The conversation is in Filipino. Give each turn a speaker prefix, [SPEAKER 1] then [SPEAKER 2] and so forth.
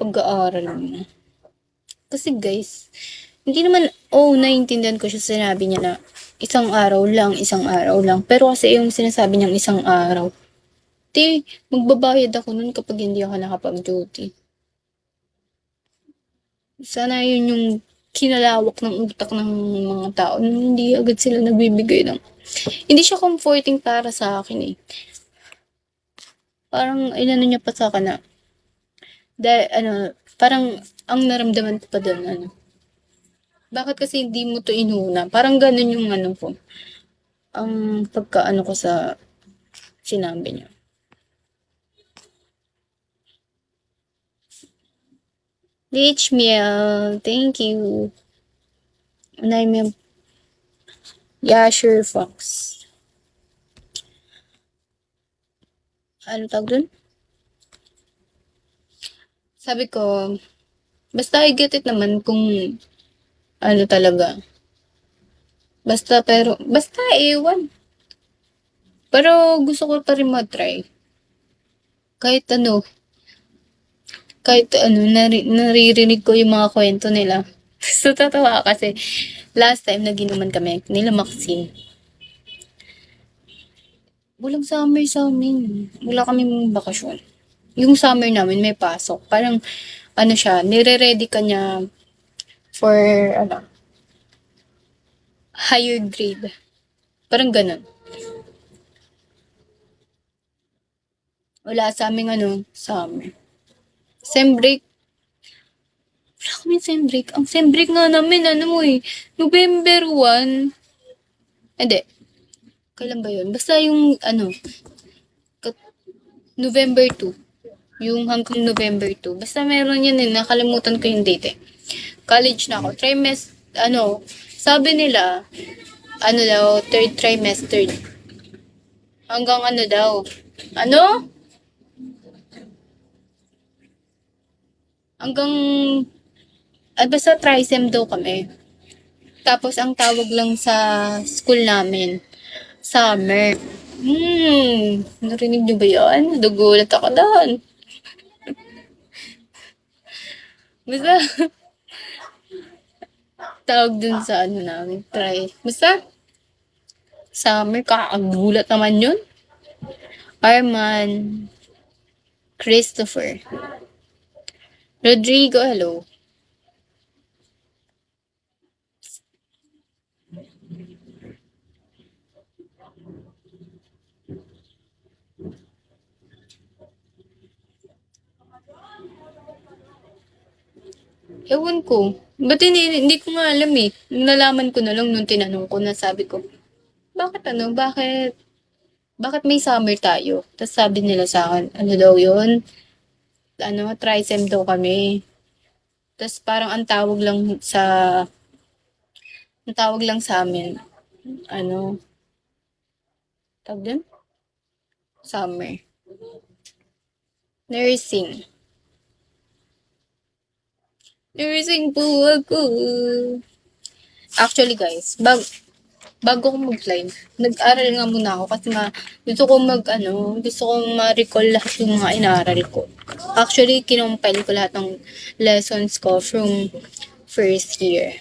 [SPEAKER 1] pag-aaral mo. Kasi guys, hindi naman, naiintindihan ko siya, sinabi niya na isang araw lang. Pero kasi yung sinasabi niyang isang araw, magbabayad ako nun kapag hindi ako nakapag-duty. Sana yun yung kinalawak ng utak ng mga tao. Hindi agad sila nagbibigay ng... Hindi siya comforting para sa akin eh. Parang inano niya pa sa akin na, parang ang naramdaman ko pa doon, bakit kasi hindi mo to inuna? Parang ganun yung ano ko. Ang pagkaano ko sa sinabi niya. Rich meal, thank you. Naime, yeah, sure, Fox. Ano tawag dun? Sabi ko, basta I get it naman kung ano talaga. Basta ewan. Pero gusto ko pa rin mag-try. Kahit naririnig ko yung mga kwento nila. So, tatawa kasi last time naginuman kami nila Maxine. Walang summer sa amin. Wala kaming bakasyon. Yung summer namin may pasok. Parang, siya, nire-ready ka niya for, higher grade. Parang ganun. Wala sa aming, summer. Sem break. Wala kami sem break. Ang sem break nga namin, November 1. Hindi. Kailan ba yun? Basta yung, November 2. Yung hanggang November 2. Basta meron yun nakalimutan ko yung date College na ako. Sabi nila, third trimester. Hanggang daw. Hanggang, basta trisem daw kami. Tapos, ang tawag lang sa school namin, summer. Narinig niyo ba yan? Nagugulat ako doon. Basta, tawag dun sa namin, basta, summer, kakagulat naman yun. Arman, Christopher, Rodrigo, hello. Ewan ko. Ba't hindi ko nga alam eh. Nalaman ko na lang nung tinanong ko na sabi ko, bakit may summer tayo? Tapos sabi nila sa akin, daw yun? Trisem daw kami. Tapos parang ang tawag lang sa amin, tawag din? Summer. Nursing. Nursing po ako. Actually guys, bago ko mag-live, nag-aral nga muna ako kasi nga gusto kong ma-recall lahat yung mga inaaral ko. Actually, kinompile ko lahat ng lessons ko from first year.